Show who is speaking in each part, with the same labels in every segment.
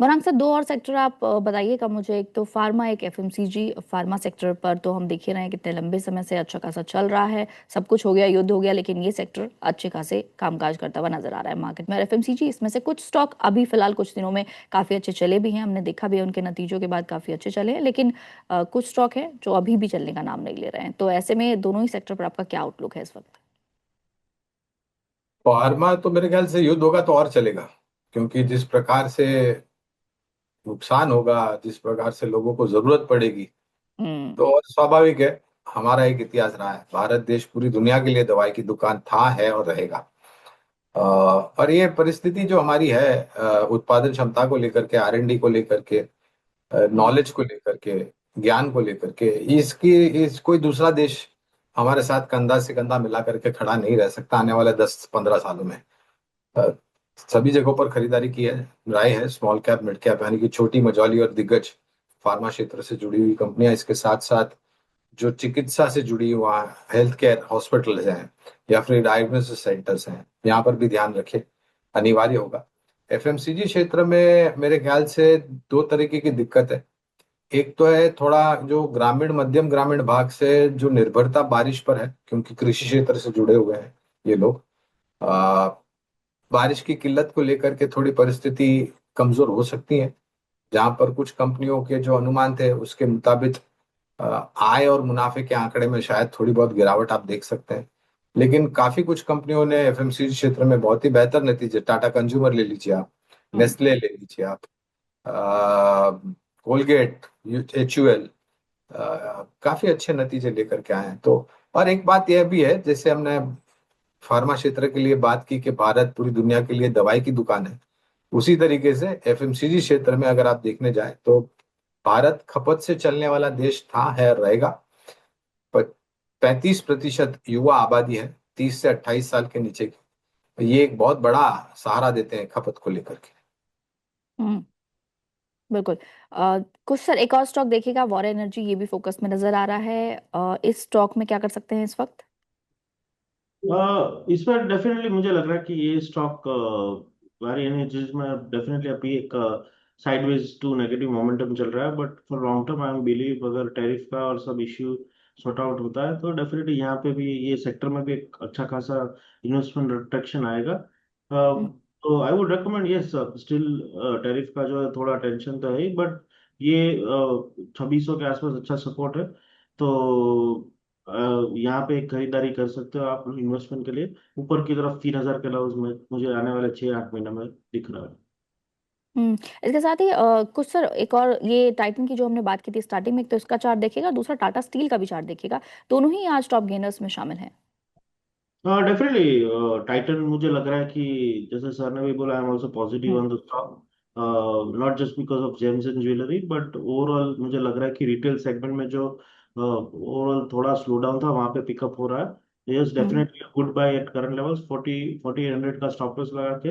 Speaker 1: वरांग sir, दो और sector आप बताइएगा मुझे। एक तो फार्मा, एक एफएमसीजी। फार्मा सेक्टर पर तो हम देख ही रहे हैं कितने लंबे समय से अच्छा खासा चल रहा है, सब कुछ हो गया, युद्ध हो गया, लेकिन ये सेक्टर अच्छे खासे कामकाज करता हुआ नजर आ रहा है मार्केट में। और एफएमसीजी, इसमें से कुछ स्टॉक अभी फिलहाल कुछ दिनों में काफी अच्छे चले भी हैं, हमने देखा भी है उनके नतीजों के बाद काफी अच्छे चले हैं, लेकिन कुछ स्टॉक हैं जो अभी भी चलने का नाम नहीं ले रहे हैं। तो ऐसे में दोनों ही सेक्टर पर आपका क्या आउटलुक है इस वक्त?
Speaker 2: फार्मा तो मेरे ख्याल से युद्ध होगा तो और चलेगा, क्योंकि जिस प्रकार से नुकसान होगा, जिस प्रकार से लोगों को जरूरत पड़ेगी,
Speaker 1: हम्म।
Speaker 2: तो और स्वाभाविक है। हमारा एक इतिहास रहा है, भारत देश पूरी दुनिया के लिए दवाई की दुकान था, है और रहेगा। और ये परिस्थिति जो हमारी है, उत्पादन क्षमता को लेकर के, आर एन डी को लेकर के,
Speaker 1: हम्म।
Speaker 2: नॉलेज को लेकर के, ज्ञान को लेकर के, इसकी इस कोई दूसरा देश हमारे साथ कंधा से कंधा मिला करके खड़ा नहीं रह सकता आने वाले 10-15 सालों में। अ, सभी जगहों पर खरीदारी की है, राय है, स्मॉल कैप, मिड कैप, यानी कि छोटी, मझौली और दिग्गज फार्मा क्षेत्र से जुड़ी हुई कंपनियां, इसके साथ साथ जो चिकित्सा से जुड़ी हुआ हेल्थ केयर हॉस्पिटल्स हैं या फिर डायग्नोसिस सेंटर्स हैं, यहाँ पर भी ध्यान रखें, अनिवार्य होगा। एफएमसीजी क्षेत्र में मेरे ख्याल से दो तरीके की दिक्कत है। एक तो है थोड़ा जो ग्रामीण, मध्यम ग्रामीण भाग से जो निर्भरता बारिश पर है, क्योंकि कृषि क्षेत्र से जुड़े हुए हैं ये लोग। आ, बारिश की किल्लत को लेकर के थोड़ी परिस्थिति कमजोर हो सकती है, जहां पर कुछ कंपनियों के जो अनुमान थे उसके मुताबिक आय और मुनाफे के आंकड़े में शायद थोड़ी बहुत गिरावट आप देख सकते हैं। लेकिन काफी कुछ कंपनियों ने एफएमसीजी क्षेत्र में बहुत ही बेहतर नतीजे, टाटा कंज्यूमर ले लीजिए आप,
Speaker 1: हम्म।
Speaker 2: नेस्ले ले लीजिए आप, कोलगेट, HUL, काफी अच्छे नतीजे लेकर के आए हैं। तो और एक बात यह भी है, जैसे हमने फार्मा क्षेत्र के लिए बात की कि भारत पूरी दुनिया के लिए दवाई की दुकान है, उसी तरीके से एफएमसीजी क्षेत्र में अगर आप देखने जाए तो भारत खपत से चलने वाला देश था, है और रहेगा। 35% युवा आबादी है, 30 से 28 साल के नीचे की। ये एक बहुत बड़ा सहारा देते हैं खपत को लेकर के।
Speaker 1: हम्म। बिल्कुल। कुछ सर, एक और स्टॉक देखिएगा, वॉर एनर्जी, ये भी फोकस में नजर आ रहा है। इस स्टॉक में क्या कर सकते हैं इस वक्त?
Speaker 2: इस पर डेफिनेटली मुझे लग रहा है कि ये स्टॉक वारी एनर्जीज में डेफिनेटली अभी एक साइडवेज टू नेगेटिव मोमेंटम चल रहा है, but for long term I am believe अगर टैरिफ का और सब इश्यू सॉर्ट आउट होता है तो डेफिनेटली यहाँ पे भी, ये सेक्टर में भी एक अच्छा खासा इन्वेस्टमेंट रिट्रैक्शन आएगा।
Speaker 1: हम्म।
Speaker 2: तो I would recommend, yes still tariff का जो है थोड़ा टेंशन तो है ही, बट ये 2600 के आसपास अच्छा सपोर्ट है। तो अ, यहाँ पे खरीदारी कर सकते हो आप इन्वेस्टमेंट के लिए। ऊपर की तरफ 3000 के लेवल्स में मुझे आने वाले 6-8 महीने में दिख रहा है।
Speaker 1: हम्म। इसके साथ ही कुछ सर, एक और, ये टाइटन की जो हमने बात की थी स्टार्टिंग में, एक तो इसका चार्ट देखिएगा, दूसरा टाटा स्टील का भी चार्ट देखिएगा। दोनों ही आज टॉप गेनर्स में शामिल हैं।
Speaker 2: हाँ डेफिनेटली, टाइटन मुझे लग रहा है कि जैसे सर ने भी बोला, I am also positive
Speaker 1: hmm.
Speaker 2: On the stock. Not just because of James and jewellery, but overall मुझे लग रहा है कि रिटेल सेगमेंट में जो ओवरऑल थोड़ा स्लो डाउन था, वहां पे पिकअप हो रहा है। Yes
Speaker 1: hmm.
Speaker 2: Definitely good by at current levels, 40 4800 का स्टॉप लॉस लगा के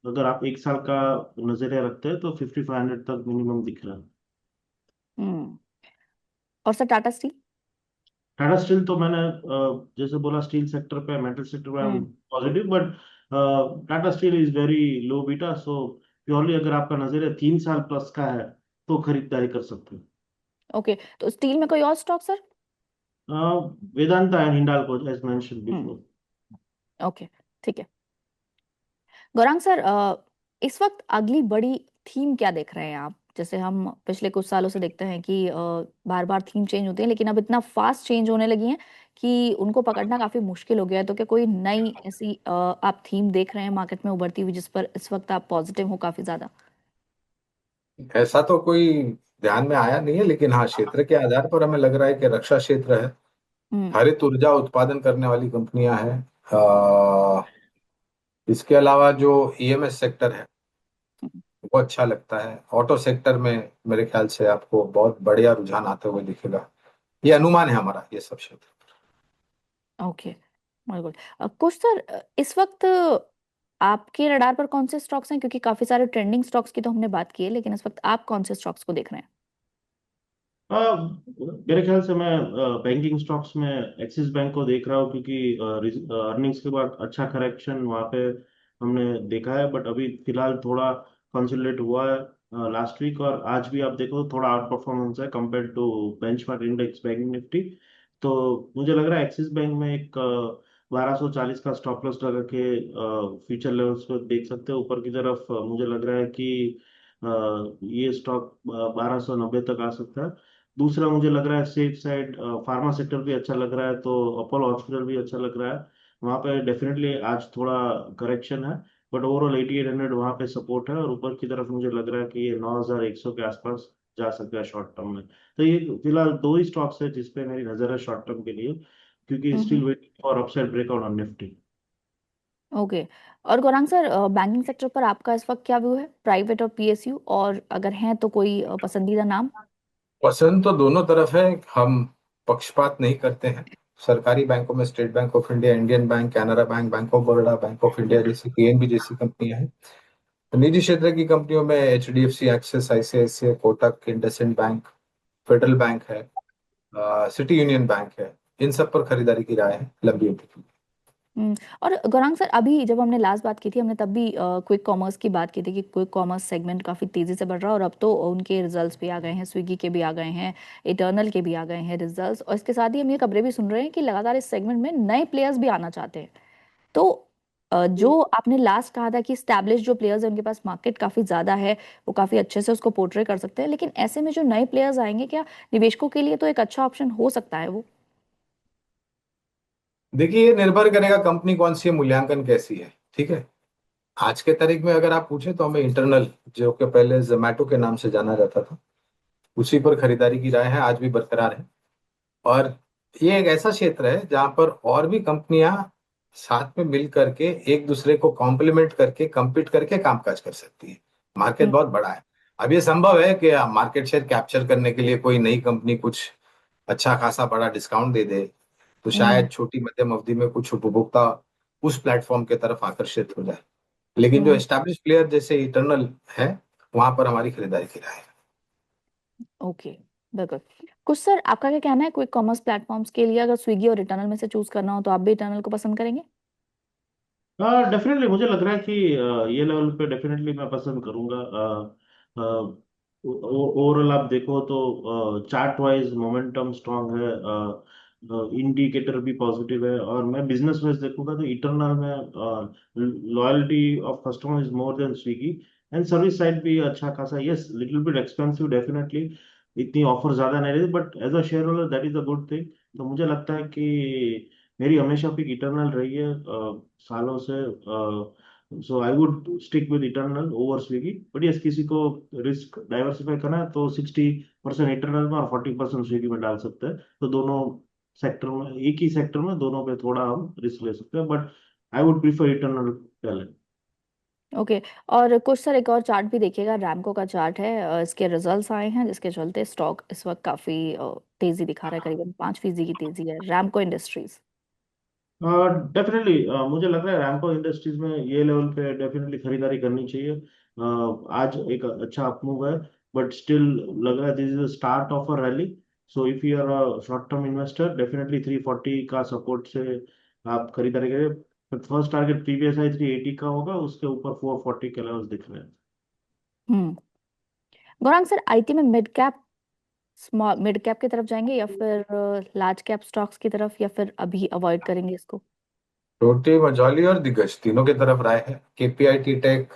Speaker 2: अगर आप एक साल का नजरिया रखते हैं तो 5500 तक मिनिमम दिख रहा है।
Speaker 1: हम्म। और sir Tata steel?
Speaker 2: Tata steel तो मैंने जैसे बोला, स्टील सेक्टर पे, मेटल सेक्टर पे I am
Speaker 1: hmm.
Speaker 2: Positive, but Tata steel is very low beta, so purely अगर आपका नजरिया 3 साल प्लस का है तो खरीदारी कर सकते
Speaker 1: ओके, तो स्टील में कोई और स्टॉक सर?
Speaker 2: हो। Vedanta and Hindalco as mention
Speaker 1: hmm.
Speaker 2: Before.
Speaker 1: Okay, ठीक है। गौरांग सर, इस वक्त अगली बड़ी थीम क्या देख रहे हैं आप? जैसे हम पिछले कुछ सालों से देखते हैं कि बार बार थीम चेंज होती है, लेकिन अब इतना फास्ट चेंज होने लगी है कि उनको पकड़ना काफी मुश्किल हो गया है। तो क्या कोई नई ऐसी आप थीम देख रहे हैं मार्केट में उभरती हुई, जिस पर इस वक्त आप पॉजिटिव हो काफी ज्यादा?
Speaker 2: ऐसा तो कोई ध्यान में आया नहीं है, लेकिन हाँ, क्षेत्र के आधार पर हमें लग रहा है कि रक्षा क्षेत्र है,
Speaker 1: हम्म।
Speaker 2: हरित ऊर्जा उत्पादन करने वाली कंपनियां हैं। इसके अलावा जो ईएमएस सेक्टर है वो अच्छा लगता है। ऑटो सेक्टर में मेरे ख्याल से आपको बहुत बढ़िया रुझान आते हुए दिखेगा। ये अनुमान है हमारा, ये सब क्षेत्र।
Speaker 1: ओके, बिल्कुल। कुछ सर, इस वक्त आपके रडार पर कौन से स्टॉक्स हैं? क्योंकि काफी सारे ट्रेंडिंग स्टॉक्स की तो हमने बात की है, लेकिन इस वक्त आप कौन से स्टॉक्स को देख रहे हैं?
Speaker 2: मेरे ख्याल से मैं बैंकिंग स्टॉक्स में एक्सिस बैंक को देख रहा हूँ, क्योंकि अर्निंग्स के बाद अच्छा करेक्शन वहाँ पे हमने देखा है, बट अभी फिलहाल थोड़ा कंसोलिडेट हुआ है।
Speaker 3: लास्ट वीक, और आज भी आप देखो तो थोड़ा आउट परफॉर्मेंस है compare to benchmark index bank Nifty. तो मुझे लग रहा है एक्सिस बैंक में एक 1240 का स्टॉप लॉस लगा के फ्यूचर लेवल्स पे देख सकते हैं ऊपर की तरफ। मुझे लग रहा है कि ये स्टॉक 1290 तक आ सकता है। दूसरा मुझे लग रहा है सेफ साइड फार्मा सेक्टर भी अच्छा लग रहा है, तो अपोलो हॉस्पिटल भी अच्छा लग रहा है। वहाँ पे डेफिनेटली आज थोड़ा करेक्शन है, बट ओवरऑल 8800 वहां पे सपोर्ट है, और ऊपर की तरफ मुझे लग रहा है कि ये 9100 के आसपास जा सकता है शॉर्ट टर्म में। तो ये फिलहाल दो ही स्टॉक्स है जिसपे मेरी नजर है शॉर्ट टर्म के लिए, क्योंकि
Speaker 1: hmm.
Speaker 3: Still waiting for upside breakout on Nifty.
Speaker 1: Okay. और गौरांग सर, बैंकिंग सेक्टर पर आपका इस वक्त क्या व्यू है, प्राइवेट और पीएसयू, और अगर हैं तो कोई पसंदीदा नाम?
Speaker 2: पसंद तो दोनों तरफ है, हम पक्षपात नहीं करते हैं। सरकारी बैंकों में state bank of India, Indian bank, Canara bank, bank of Baroda, bank of India जैसी, पीएनबी जैसी कंपनियां हैं। निजी क्षेत्र की कंपनियों में HDFC, axis, ICICI, Kotak, IndusInd bank, federal bank है, सिटी यूनियन बैंक है। इन सब पर खरीदारी की राय है लंबी अवधि की।
Speaker 1: हम्म। और गौरांग सर, अभी जब हमने लास्ट बात की थी, हमने तब भी क्विक कॉमर्स की बात की थी कि क्विक कॉमर्स सेगमेंट काफी तेजी से बढ़ रहा है, और अब तो उनके रिजल्ट्स भी आ गए हैं, स्विगी के भी आ गए हैं, इटर्नल के भी आ गए हैं रिजल्ट्स, और इसके साथ ही हम ये खबरें भी सुन रहे हैं कि लगातार इस सेगमेंट में नए प्लेयर्स भी आना चाहते हैं। तो जो आपने लास्ट कहा था कि स्टैब्लिश जो प्लेयर्स हैं उनके पास मार्केट काफी ज्यादा है, वो काफी अच्छे से उसको पोर्ट्रे कर सकते हैं, लेकिन ऐसे में जो नए प्लेयर्स आएंगे, क्या निवेशकों के लिए तो एक अच्छा ऑप्शन हो सकता है वो?
Speaker 2: देखिए, ये निर्भर करेगा कंपनी कौन सी है, मूल्यांकन कैसी है। ठीक है। आज के तारीख में अगर आप पूछे तो हमें इंटरनल, जो कि पहले जोमेटो के नाम से जाना जाता था, उसी पर खरीदारी की राय है, आज भी बरकरार है। और ये एक ऐसा क्षेत्र है जहां पर और भी कंपनियां साथ में मिल करके एक दूसरे को कॉम्प्लीमेंट करके compete करके कामकाज कर सकती है। मार्केट
Speaker 1: हम्म।
Speaker 2: बहुत बड़ा है। अब ये संभव है कि मार्केट शेयर कैप्चर करने के लिए कोई नई कंपनी कुछ अच्छा खासा बड़ा डिस्काउंट दे दे, तो
Speaker 1: हम्म।
Speaker 2: शायद छोटी मध्यम अवधि में कुछ उपभोक्ता उस प्लेटफॉर्म के तरफ आकर्षित हो जाए। लेकिन जो
Speaker 1: हम्म।
Speaker 2: एस्टैब्लिश प्लेयर जैसे इटर्नल है, वहां पर हमारी खरीदारी की राय है।
Speaker 1: ओके, बिल्कुल। कुछ सर, आपका क्या कहना है क्विक कॉमर्स प्लेटफॉर्म्स के लिए, अगर स्विगी और रिटर्नल में से चूज करना हो तो आप भी रिटर्नल को पसंद करेंगे?
Speaker 3: हाँ डेफिनेटली, मुझे लग रहा है कि ये लेवल पे डेफिनेटली मैं पसंद करूंगा। ओवरऑल आप देखो तो चार्ट वाइज मोमेंटम स्ट्रांग है, इंडिकेटर भी पॉजिटिव है, और मैं बिजनेस वाइज देखूंगा तो इटरनल में loyalty of customer is more than Swiggy, and service side भी अच्छा खासा, yes little bit expensive definitely, इतनी ऑफर ज्यादा नहीं रहती, but as a share holder that is a good thing. तो मुझे लगता है कि मेरी हमेशा पिक इटरनल रही है सालों से। So I would stick with Eternal over Swiggy, but yes किसी को रिस्क डाइवर्सिफाई करना है तो 60% इटरनल में और 40% स्विगी में डाल सकते हैं। तो दोनों सेक्टर में, एक ही सेक्टर में दोनों पे थोड़ा हम रिस्क ले सकते हैं, but I would prefer eternal पहले।
Speaker 1: ओके। और कुछ सर, एक और चार्ट भी देखिएगा, रैमको का चार्ट है, इसके रिजल्ट्स आए हैं जिसके चलते स्टॉक इस वक्त काफी तेजी दिखा रहा है, करीबन 5% की तेजी है रैमको इंडस्ट्रीज।
Speaker 3: डेफिनेटली मुझे लग रहा है रैमको इंडस्ट्रीज में ये लेवल पे डेफिनेटली खरीदारी करनी चाहिए। आज एक अच्छा अपमूव है, बट स्टिल लग रहा है this is start of a rally. So if you are short term investor, definitely 340 का सपोर्ट से आप खरीदारी करें। फर्स्ट टारगेट प्रीवियस आई 380 का होगा, उसके ऊपर 440 के लेवल्स दिख रहे हैं।
Speaker 1: हम्म। गौरांग सर, आईटी में mid cap, small mid cap की तरफ जाएंगे, या फिर लार्ज कैप स्टॉक्स की तरफ, या फिर अभी अवॉइड करेंगे इसको?
Speaker 2: छोटी, मझौली और दिग्गज तीनों की तरफ राय है। केपीआईटी टेक,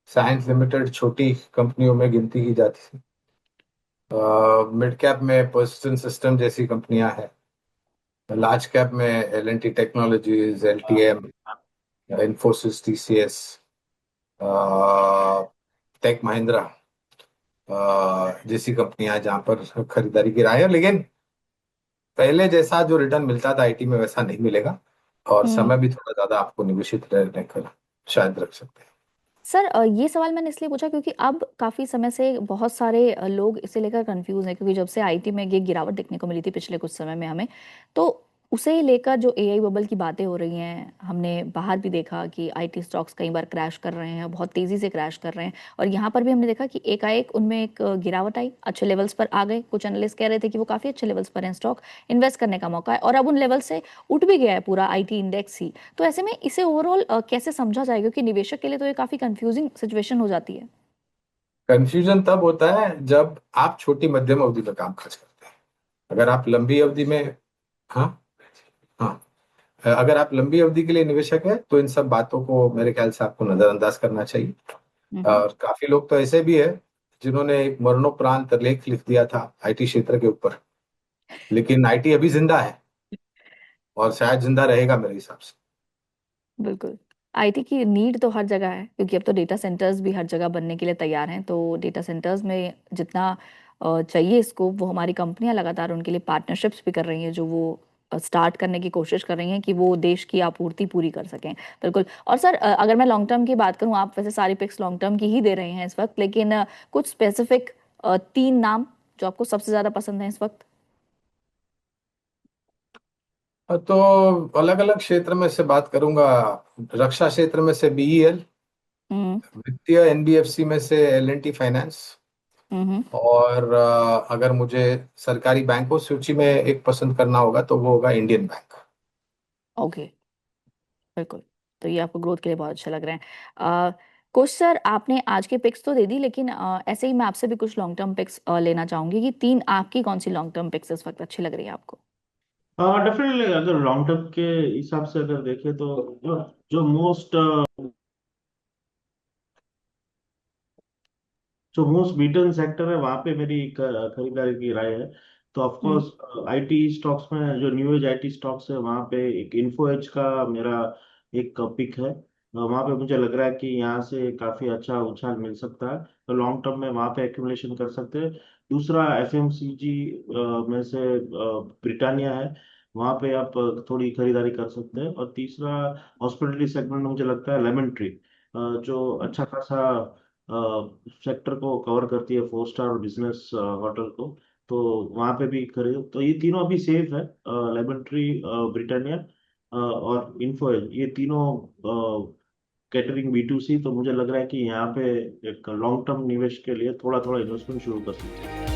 Speaker 2: साइंस लिमिटेड छोटी कंपनियों में गिनती की जाती है। मिड कैप में पर्सिस्टेंट सिस्टम जैसी कंपनियां हैं। लार्ज कैप में L&T Technologies, LTM, Infosys, TCS, Tech Mahindra जैसी कंपनियां हैं जहां पर खरीदारी की राय है। लेकिन पहले जैसा जो रिटर्न मिलता था आईटी में वैसा नहीं मिलेगा, और
Speaker 1: हम्म।
Speaker 2: समय भी थोड़ा ज्यादा आपको निवेशित रहने का शायद रख सकते हैं।
Speaker 1: सर, ये सवाल मैंने इसलिए पूछा क्योंकि अब काफी समय से बहुत सारे लोग इसे लेकर कंफ्यूज हैं, क्योंकि जब से आईटी में ये गिरावट देखने को मिली थी पिछले कुछ समय में हमें, तो उसे ही लेकर जो एआई बबल की बातें हो रही हैं, हमने बाहर भी देखा कि आईटी स्टॉक्स कई बार क्रैश कर रहे हैं, बहुत तेजी से क्रैश कर रहे हैं, और यहाँ पर भी हमने देखा कि एकाएक उनमें एक गिरावट आई, अच्छे लेवल्स पर आ गए, कुछ एनालिस्ट कह रहे थे कि वो काफी अच्छे लेवल्स पर हैं स्टॉक, इन्वेस्ट करने का मौका है, और अब उन लेवल से उठ भी गया है पूरा आईटी इंडेक्स ही। तो ऐसे में इसे ओवरऑल कैसे समझा जाए, क्योंकि निवेशक के लिए तो ये काफी कंफ्यूजिंग सिचुएशन हो जाती है।
Speaker 2: कंफ्यूजन तब होता है जब आप छोटी मध्यम अवधि पे काम खर्च करते हैं। अगर आप लंबी अवधि में, हाँ, हाँ, अगर आप लंबी अवधि के लिए निवेशक है तो इन सब बातों को मेरे ख्याल से आपको नजरअंदाज करना चाहिए।
Speaker 1: हम्म।
Speaker 2: और काफी लोग तो ऐसे भी है जिन्होंने एक मरणोपरांत लेख लिख दिया था आईटी क्षेत्र के ऊपर, लेकिन आईटी अभी जिंदा है और शायद जिंदा रहेगा मेरे हिसाब से।
Speaker 1: बिल्कुल। आईटी की नीड तो हर जगह है, क्योंकि अब तो डेटा सेंटर्स भी हर जगह बनने के लिए तैयार हैं। तो डेटा सेंटर्स में जितना चाहिए इसको, वो हमारी कंपनियां लगातार उनके लिए पार्टनरशिप्स भी कर रही हैं, जो वो स्टार्ट करने की कोशिश कर रही हैं कि वो देश की आपूर्ति पूरी कर सकें। बिल्कुल। और सर, अगर मैं लॉन्ग टर्म की बात करूं, आप वैसे सारी पिक्स लॉन्ग टर्म की ही दे रहे हैं इस वक्त, लेकिन कुछ स्पेसिफिक 3 नाम जो आपको सबसे ज्यादा पसंद है इस वक्त।
Speaker 2: तो अलग अलग क्षेत्र में से बात करूंगा। रक्षा क्षेत्र में से बीईएल,
Speaker 1: हम्म।
Speaker 2: वित्तीय एनबीएफसी में से एल&टी फाइनेंस,
Speaker 1: हम्म।
Speaker 2: और अगर मुझे सरकारी बैंकों सूची में एक पसंद करना होगा तो वो होगा इंडियन बैंक।
Speaker 1: ओके। बिल्कुल। तो ये आपको ग्रोथ के लिए बहुत अच्छे लग रहे हैं। कुछ सर, आपने आज के पिक्स तो दे दी, लेकिन ऐसे ही मैं आपसे भी कुछ लॉन्ग टर्म पिक्स लेना चाहूंगी कि 3 आपकी कौन सी लॉन्ग टर्म पिक्स इस वक्त अच्छी लग रही है आपको।
Speaker 3: डेफिनेटली अगर लॉन्ग टर्म के हिसाब से अगर देखें तो जो जो मोस्ट जो मोस्ट बीटन सेक्टर है वहां पे मेरी खरीदारी की राय है। तो of
Speaker 1: hmm.
Speaker 3: Course IT stocks में जो न्यू एज आईटी स्टॉक्स है वहां पे एक इन्फो एज का मेरा एक पिक है। वहां पे मुझे लग रहा है कि यहाँ से काफी अच्छा उछाल मिल सकता है, तो लॉन्ग टर्म में वहां पे एक्यूमुलेशन कर सकते हैं। दूसरा एफएमसीजी में से ब्रिटानिया है, वहां पे आप थोड़ी खरीदारी कर सकते हैं। और तीसरा हॉस्पिटलिटी सेगमेंट में मुझे लगता है लेमन ट्री जो अच्छा खासा सेक्टर को कवर करती है, 4 स्टार और बिजनेस होटल को। तो वहां पे भी खरीदो, तो ये तीनों अभी सेफ है, लेमन ट्री, ब्रिटानिया और इन्फो, ये तीनों कैटरिंग B2C। तो मुझे लग रहा है कि यहाँ पे एक लॉन्ग टर्म निवेश के लिए थोड़ा थोड़ा इन्वेस्टमेंट शुरू कर सकते हैं।